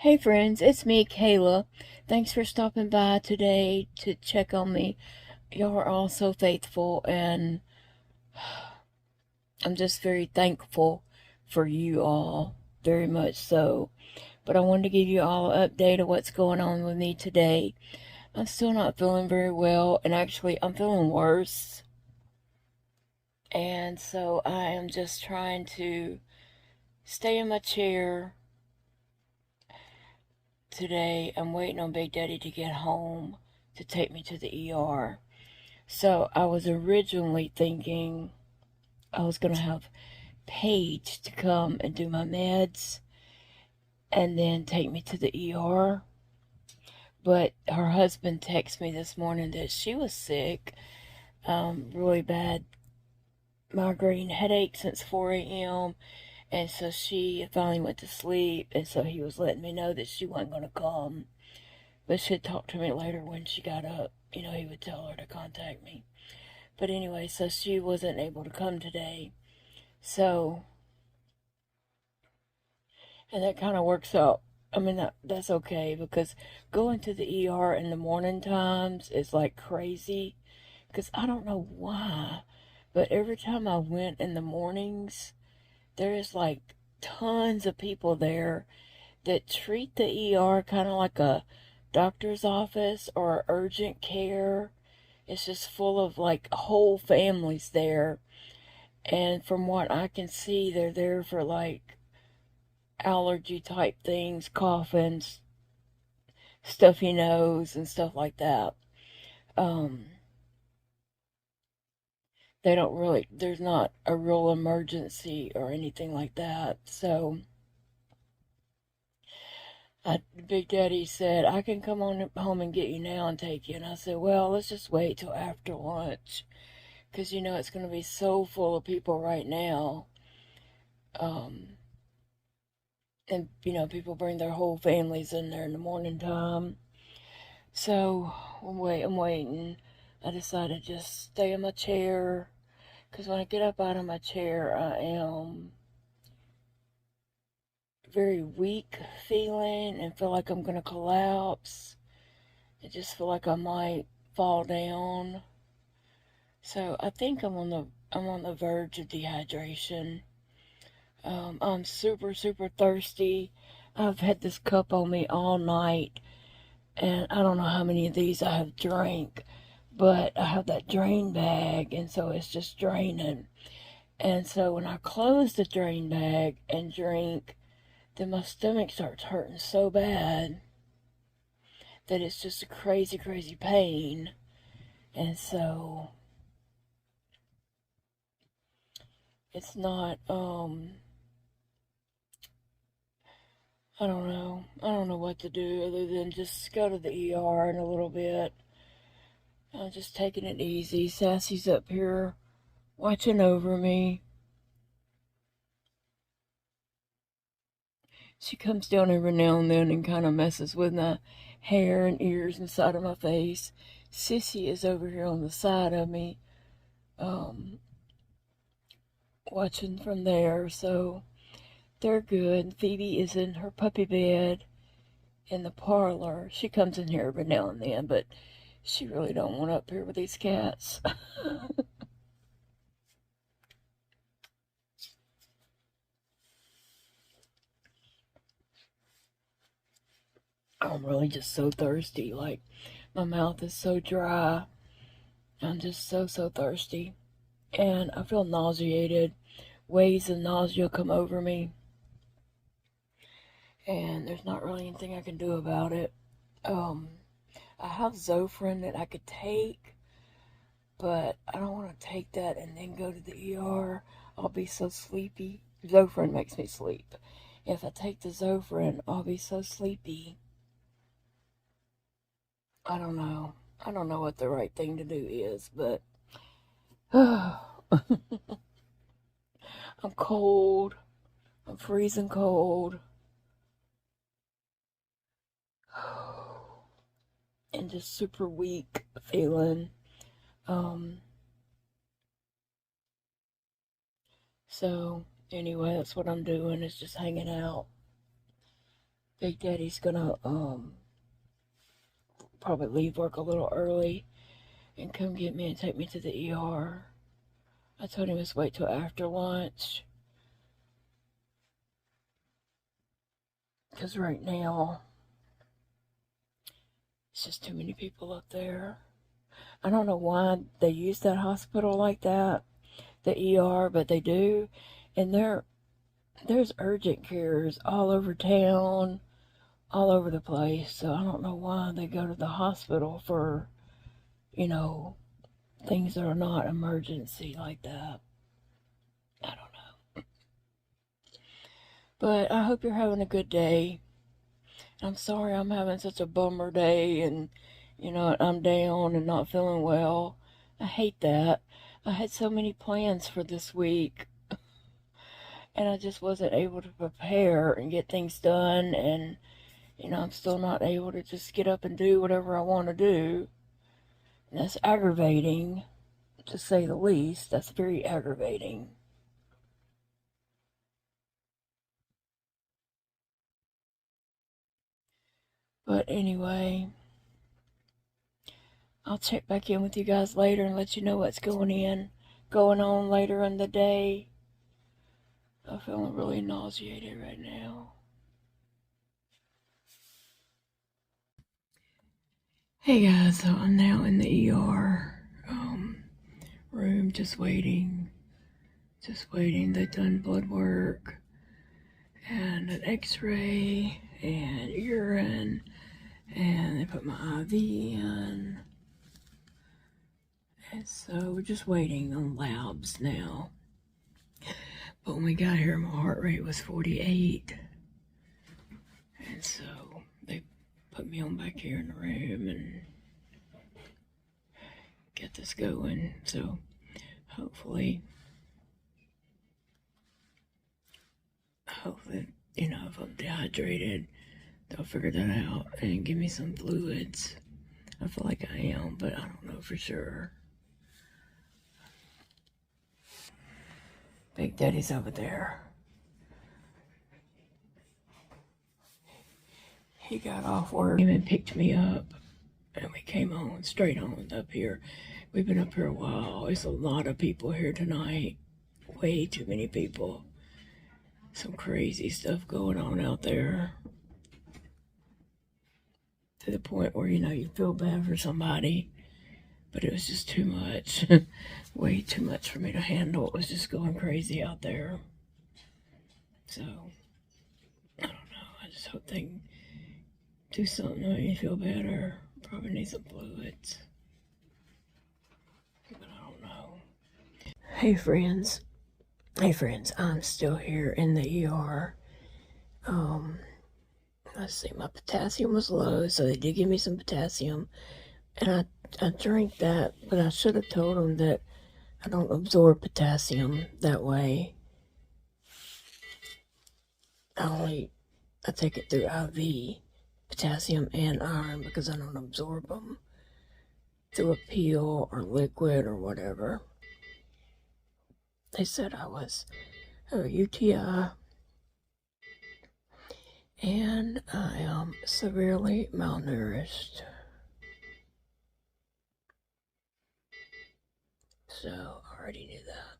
Hey friends, it's me, Kayla. Thanks for stopping by today to check on me. Y'all are all so faithful, and I'm just very thankful for you all, very much so. But I wanted to give you all an update of what's going on with me today. I'm still not feeling very well, and actually, I'm feeling worse. And so I am just trying to stay in my chair today. I'm waiting on Big Daddy to get home to take me to the ER. So I was originally thinking I was going to have Paige to come and do my meds and then take me to the ER. But her husband texted me this morning that she was sick, really bad migraine headache since 4 a.m. And so she finally went to sleep. And so he was letting me know that she wasn't going to come. But she'd talk to me later when she got up. You know, he would tell her to contact me. But anyway, so she wasn't able to come today. So, and that kind of works out. I mean, that's okay because going to the ER in the morning times is like crazy. Because I don't know why, but every time I went in the mornings, there is like tons of people there that treat the ER kind of like a doctor's office or urgent care. It's just full of like whole families there. And from what I can see, they're there for like allergy type things, coughing, stuffy nose, and stuff like that. Um, they don't really, there's not a real emergency or anything like that. So, Big Daddy said, I can come on home and get you now and take you. And I said, well, let's just wait till after lunch. Because, you know, it's going to be so full of people right now. Um, and, you know, people bring their whole families in there in the morning time. So, I'm waiting. I decided to just stay in my chair. Because when I get up out of my chair, I am very weak feeling and feel like I'm going to collapse. I just feel like I might fall down. So I think I'm on the verge of dehydration. I'm super thirsty. I've had this cup on me all night, and I don't know how many of these I have drank, but I have that drain bag, and so it's just draining. And so when I close the drain bag and drink, then my stomach starts hurting so bad that it's just a crazy pain. And so it's not, I don't know. I don't know what to do other than just go to the ER in a little bit. Just taking it easy. Sassy's up here watching over me. She comes down every now and then and kind of messes with my hair and ears inside of my face. Sissy is over here on the side of me, um, watching from there. So they're good. Phoebe is in her puppy bed in the parlor. She comes in here every now and then, but she really don't want up here with these cats. I'm really just so thirsty. Like, my mouth is so dry. I'm just so thirsty. And I feel nauseated. Waves of nausea come over me. And there's not really anything I can do about it. Um, I have Zofran that I could take, but I don't want to take that and then go to the ER. I'll be so sleepy. Zofran makes me sleep. If I take the Zofran, I'll be so sleepy. I don't know. I don't know what the right thing to do is, but I'm cold. I'm freezing cold. And just super weak feeling. Um, so anyway, that's what I'm doing is just hanging out. Big Daddy's gonna probably leave work a little early and come get me and take me to the ER. I told him to wait till after lunch, because right now it's just too many people up there. I don't know why they use that hospital like that, the ER, but they do. And there's urgent cares all over town, all over the place. So I don't know why they go to the hospital for, you know, things that are not emergency like that. I don't know. But I hope you're having a good day. I'm sorry I'm having such a bummer day and, you know, I'm down and not feeling well. I hate that. I had so many plans for this week, and I just wasn't able to prepare and get things done, and, you know, I'm still not able to just get up and do whatever I want to do. And that's aggravating, to say the least. That's very aggravating. But anyway, I'll check back in with you guys later and let you know what's going on later in the day. I'm feeling really nauseated right now. Hey guys, so I'm now in the ER room, just waiting. They've done blood work and an x-ray and urine, and they put my IV in. And so we're just waiting on labs now. But when we got here, my heart rate was 48. And so they put me on back here in the room and get this going. So hopefully, you know, if I'm dehydrated, they'll figure that out and give me some fluids. I feel like I am, but I don't know for sure. Big Daddy's over there. He got off work and picked me up, and we came on straight on up here. We've been up here a while. There's a lot of people here tonight. Way too many people. Some crazy stuff going on out there. To the point where, you know, you feel bad for somebody. But it was just too much. Way too much for me to handle. It was just going crazy out there. So, I don't know. I just hope they do something to make me feel better. Probably need some fluids. But I don't know. Hey friends, I'm still here in the ER. Let's see, my potassium was low, so they did give me some potassium. And I drank that, but I should have told them that I don't absorb potassium that way. I take it through IV, potassium and iron, because I don't absorb them through a pill or liquid or whatever. They said I was a UTI, and I am severely malnourished. So, I already knew that.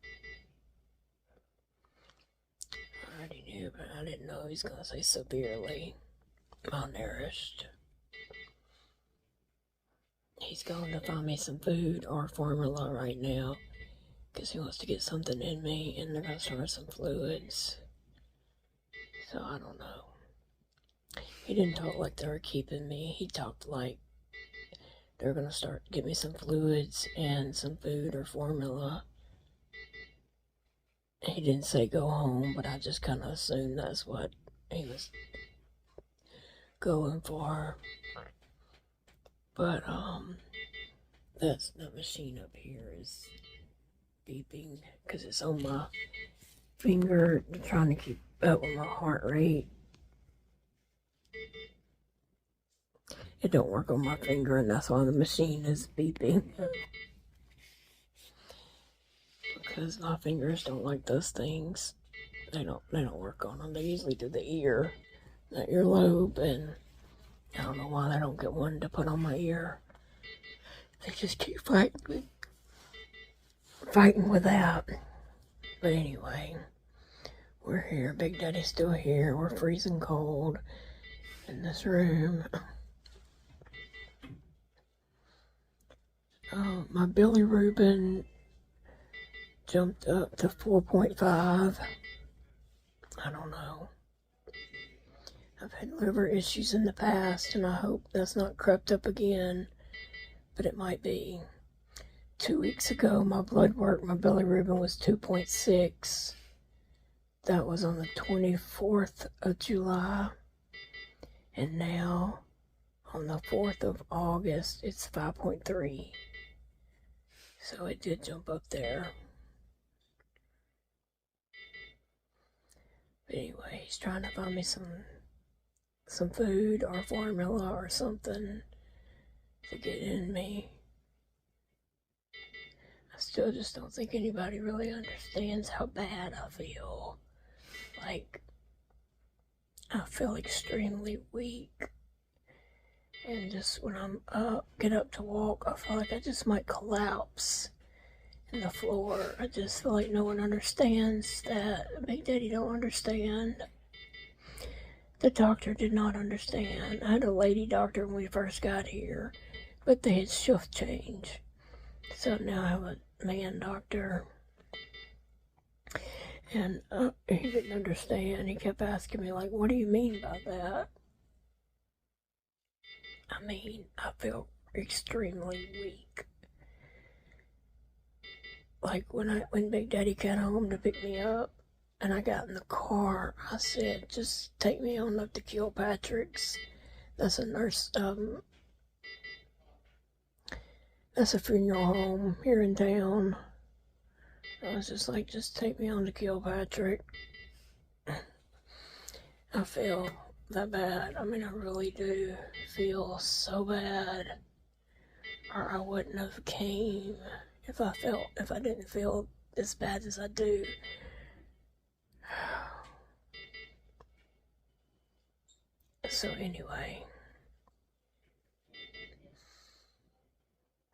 I already knew, but I didn't know he was going to say severely malnourished. He's going to find me some food or formula right now, because he wants to get something in me, and they're going to start some fluids. So, I don't know. He didn't talk like they were keeping me. He talked like they're going to get me some fluids and some food or formula. He didn't say go home, but I just kind of assumed that's what he was going for. But, that's the machine up here is beeping because it's on my finger, trying to keep up with my heart rate. It don't work on my finger, and that's why the machine is beeping. Because my fingers don't like those things. They don't work on them. They usually do the ear. that earlobe, and I don't know why they don't get one to put on my ear. They just keep fighting with that. But anyway, we're here. Big Daddy's still here. We're freezing cold in this room. My bilirubin jumped up to 4.5. I don't know. I've had liver issues in the past, and I hope that's not crept up again, but it might be. 2 weeks ago, my blood work, my bilirubin was 2.6. That was on the 24th of July. And now, on the 4th of August, it's 5.3. So it did jump up there. But anyway, he's trying to find me some food or formula or something to get in me. I still just don't think anybody really understands how bad I feel. Like, I feel extremely weak. And just when I'm get up to walk, I feel like I just might collapse in the floor. I just feel like no one understands that. Big Daddy don't understand. The doctor did not understand. I had a lady doctor when we first got here, but they had shift change. So now I have a man doctor. And he didn't understand. He kept asking me, like, what do you mean by that? I mean, I feel extremely weak. Like when Big Daddy got home to pick me up, and I got in the car, I said, just take me on up to Kilpatrick's. That's a nurse, that's a funeral home here in town. I was just like, just take me on to Kilpatrick. I feel that bad. I mean, I really do feel so bad. Or I wouldn't have came if I didn't feel as bad as I do. So anyway,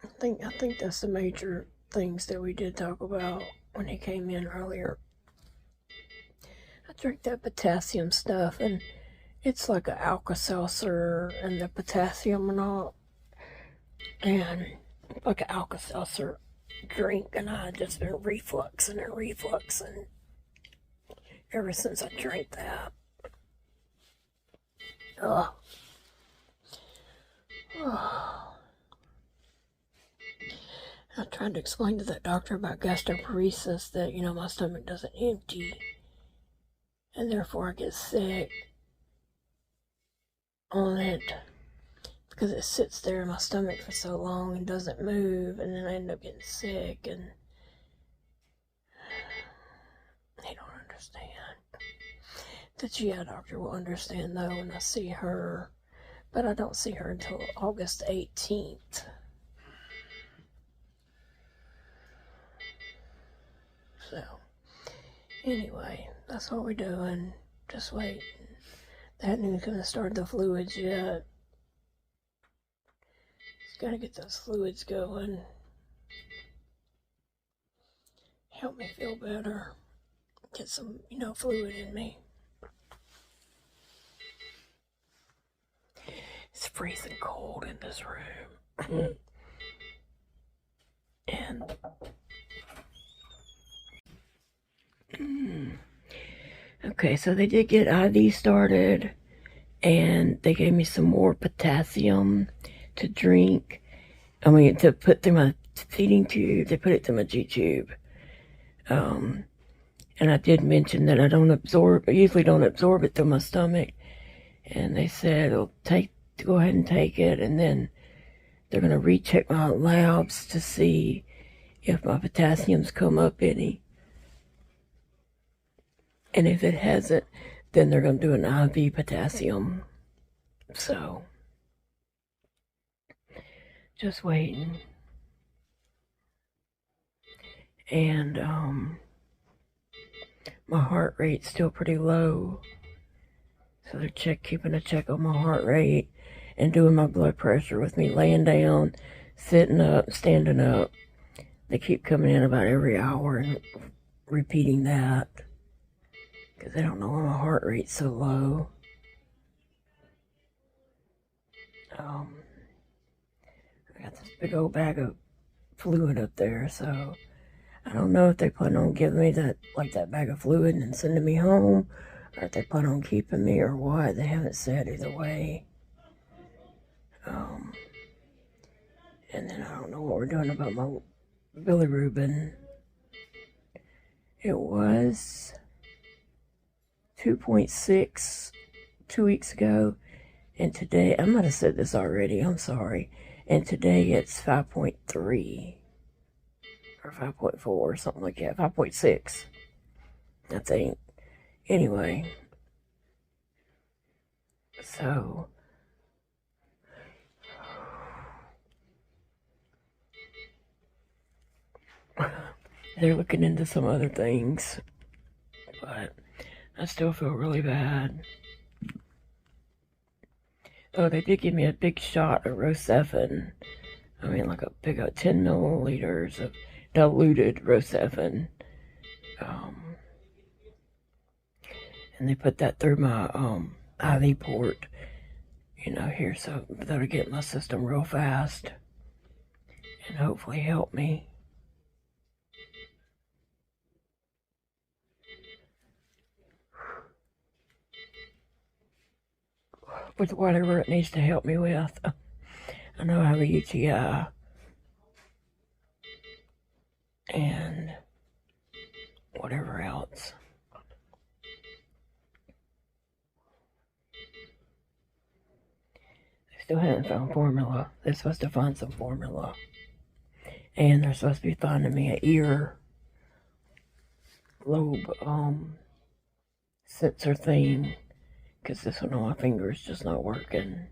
I think that's the major things that we did talk about when he came in earlier. I drank that potassium stuff, and it's like an Alka-Seltzer, and the potassium and all, and like an Alka-Seltzer drink, and I just been refluxing ever since I drank that. Ugh. I tried to explain to that doctor about gastroparesis that, my stomach doesn't empty, and therefore I get sick on it because it sits there in my stomach for so long and doesn't move, and then I end up getting sick, and they don't understand. The GI doctor will understand though when I see her, but I don't see her until August 18th. So, anyway, that's what we're doing. Just waiting. They hadn't even gonna start the fluids yet. Just gotta get those fluids going. Help me feel better. Get some, fluid in me. It's freezing cold in this room. And okay, so they did get IV started, and they gave me some more potassium to drink. To put through my feeding tube. They put it through my G-tube. And I did mention that I usually don't absorb it through my stomach. And they said, go ahead and take it, and then they're going to recheck my labs to see if my potassium's come up any. And if it hasn't, then they're going to do an IV potassium. So, just waiting. And my heart rate's still pretty low. So they're keeping a check on my heart rate and doing my blood pressure with me laying down, sitting up, standing up. They keep coming in about every hour and repeating that because they don't know why my heart rate's so low. I got this big old bag of fluid up there, so I don't know if they plan on giving me that bag of fluid and sending me home, or if they plan on keeping me or what. They haven't said either way. And then I don't know what we're doing about my bilirubin. It was 2.6 2 weeks ago, and today, I might have said this already, I'm sorry, and today it's 5.3 or 5.4 or something like that, 5.6 I think. Anyway, so they're looking into some other things, but I still feel really bad. Oh, they did give me a big shot of Rocephin. I mean, like a big 10 milliliters of diluted Rocephin. And they put that through my IV port, here, so that'll get my system real fast and hopefully help me. With whatever it needs to help me with. I know I have a UTI. And whatever else. They still haven't found formula. They're supposed to find some formula. And they're supposed to be finding me an ear lobe sensor thing, because this one on my finger is just not working.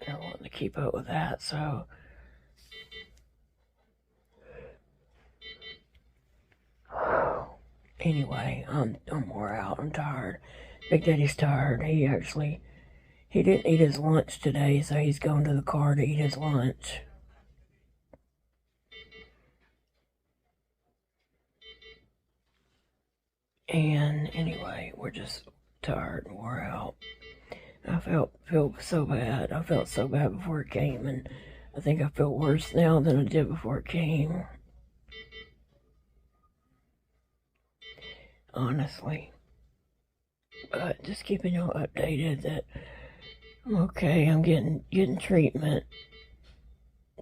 I don't want to keep up with that, so anyway, I'm wore out. I'm tired. Big Daddy's tired. He didn't eat his lunch today, so he's going to the car to eat his lunch. And anyway, we're just tired and wore out. I felt so bad. I felt so bad before it came, and I think I feel worse now than I did before it came. Honestly. But just keeping y'all updated that I'm okay. I'm getting treatment.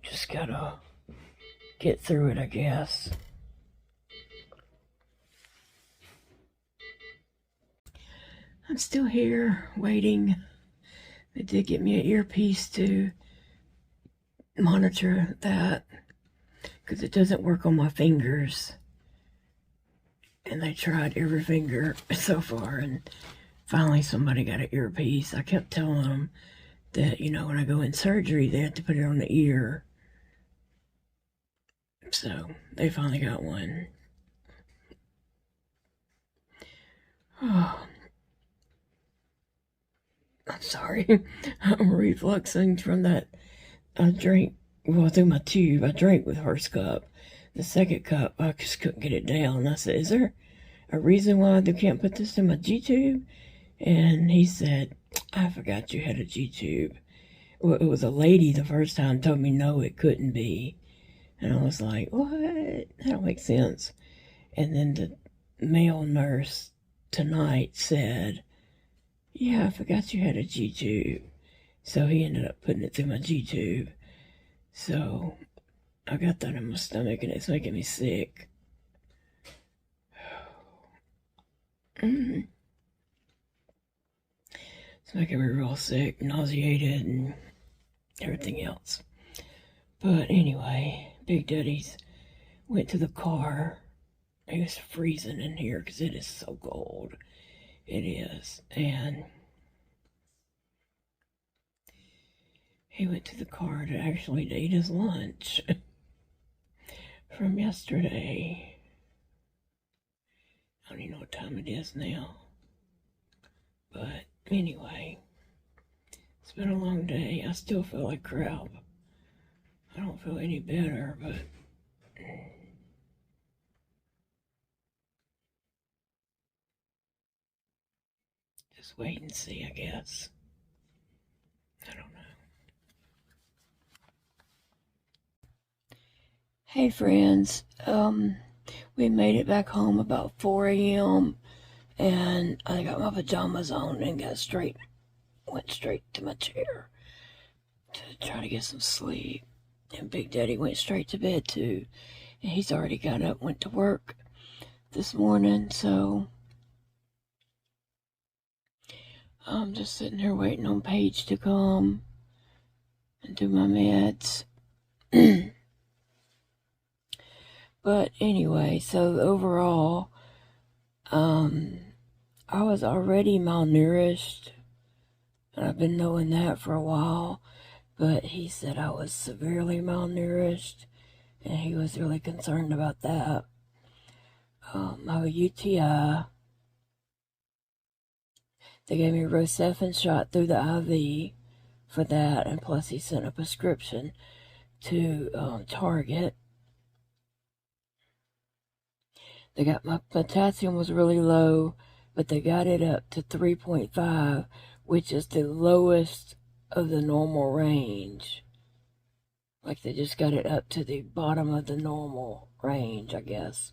Just gotta get through it, I guess. I'm still here waiting. They did get me an earpiece to monitor that because it doesn't work on my fingers. And they tried every finger so far, and finally somebody got an earpiece. I kept telling them that, when I go in surgery, they have to put it on the ear. So they finally got one. Oh, I'm sorry. I'm refluxing from that. I drank, through my tube. I drank with first cup. The second cup, I just couldn't get it down. I said, is there a reason why they can't put this in my G-tube? And he said, I forgot you had a G-tube. Well, it was a lady the first time told me no, it couldn't be. And I was like, what? That don't make sense. And then the male nurse tonight said, yeah, I forgot you had a G-tube. So he ended up putting it through my G-tube. So I got that in my stomach and it's making me sick. It's making me real sick, nauseated, and everything else. But anyway, Big Daddy's went to the car. It was freezing in here because it is so cold. It is. And he went to the car to actually eat his lunch from yesterday. time it is now. But anyway, it's been a long day. I still feel like crap. I don't feel any better, but just wait and see, I guess. I don't know. Hey friends, we made it back home about 4 a.m. and I got my pajamas on and went straight to my chair to try to get some sleep. And Big Daddy went straight to bed too. And he's already got up, went to work this morning, so I'm just sitting here waiting on Paige to come and do my meds. But anyway, so overall, I was already malnourished, and I've been knowing that for a while, but he said I was severely malnourished, and he was really concerned about that. I have a UTI. They gave me a Rocephin shot through the IV for that, and plus he sent a prescription to Target. They got my potassium was really low, but they got it up to 3.5, which is the lowest of the normal range. Like they just got it up to the bottom of the normal range, I guess.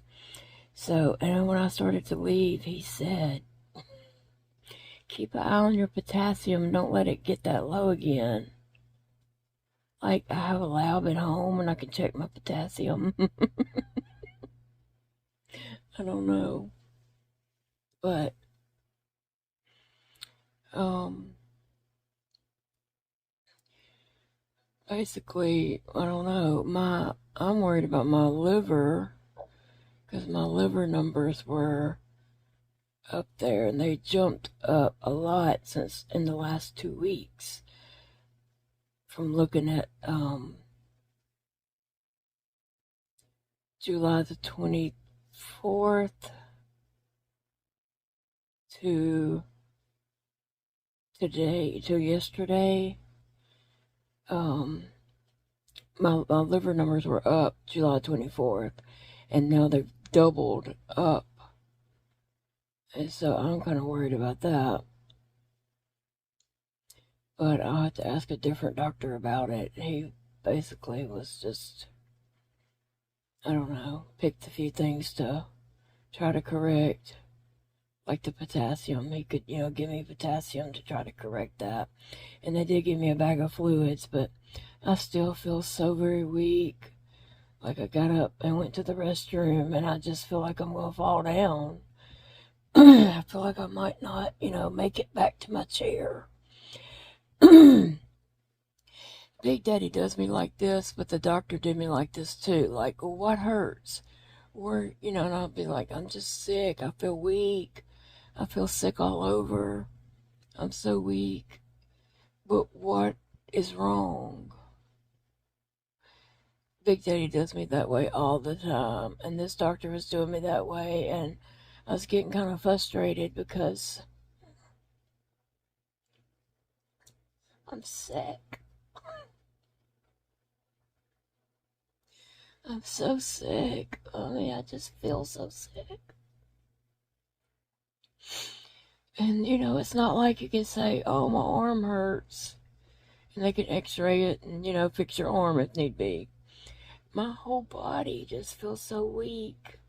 So, and when I started to leave, he said, keep an eye on your potassium, don't let it get that low again. Like, I have a lab at home and I can check my potassium. I don't know. But, basically, I don't know. I'm worried about my liver, because my liver numbers were up there and they jumped up a lot since in the last 2 weeks from looking at July the 24th to yesterday. My liver numbers were up July 24th, and now they've doubled up. And so I'm kind of worried about that. But I'll have to ask a different doctor about it. He basically was just, I don't know, picked a few things to try to correct. Like the potassium. He could, give me potassium to try to correct that. And they did give me a bag of fluids, but I still feel so very weak. Like I got up and went to the restroom and I just feel like I'm going to fall down. I feel like I might not, make it back to my chair. Big Daddy does me like this, but the doctor did me like this too. Like, well, what hurts? Or, and I'll be like, I'm just sick. I feel weak. I feel sick all over. I'm so weak. But what is wrong? Big Daddy does me that way all the time. And this doctor was doing me that way. And I was getting kind of frustrated because I'm sick. I'm so sick. I just feel so sick. And, it's not like you can say, oh, my arm hurts. And they can x-ray it and, fix your arm if need be. My whole body just feels so weak.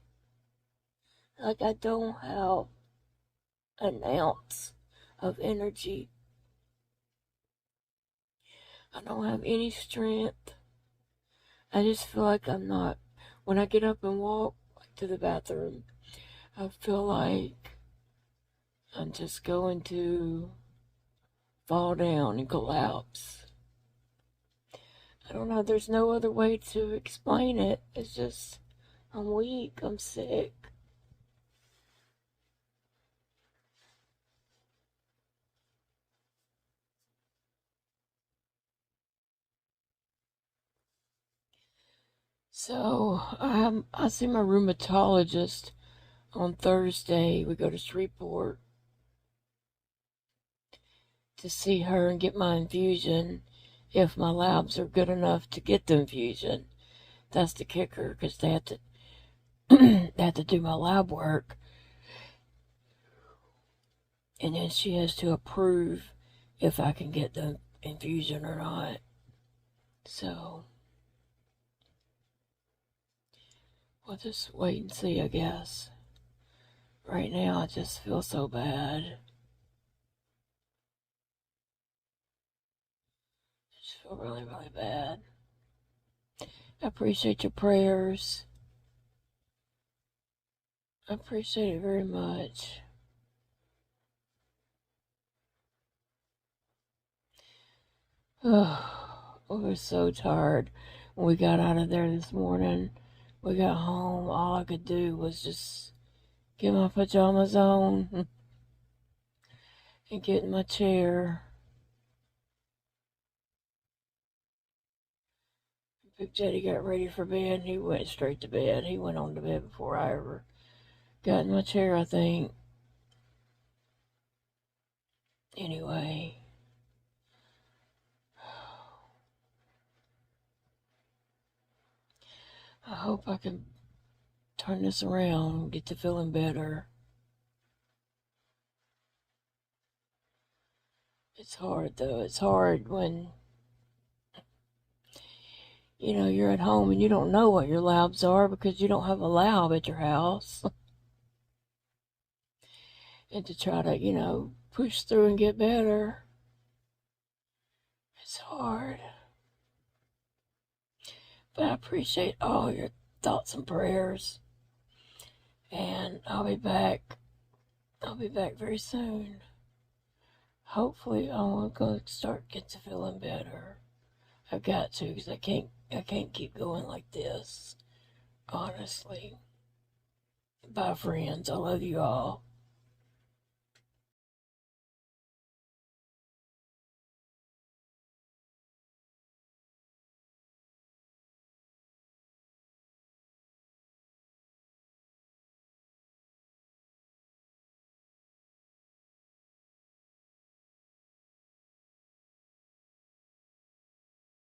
Like I don't have an ounce of energy. I don't have any strength. I just feel like I'm not. When I get up and walk to the bathroom, I feel like I'm just going to fall down and collapse. I don't know. There's no other way to explain it. It's just, I'm weak. I'm sick. So, I see my rheumatologist on Thursday, we go to Shreveport to see her and get my infusion if my labs are good enough to get the infusion. That's the kicker, because they have to they have to do my lab work, and then she has to approve if I can get the infusion or not. So we'll just wait and see, I guess. Right now, I just feel so bad. I just feel really, really bad. I appreciate your prayers. I appreciate it very much. Oh, we were so tired when we got out of there this morning. We got home, all I could do was just get my pajamas on and get in my chair. Big Jetty got ready for bed and he went straight to bed. He went on to bed before I ever got in my chair, I think. Anyway. I hope I can turn this around and get to feeling better. It's hard though. It's hard when, you're at home and you don't know what your labs are because you don't have a lab at your house. And to try to, push through and get better, it's hard. But I appreciate all your thoughts and prayers. And I'll be back. I'll be back very soon. Hopefully I'm going to start get to feeling better. I've got to, because I can't keep going like this. Honestly. Bye, friends. I love you all.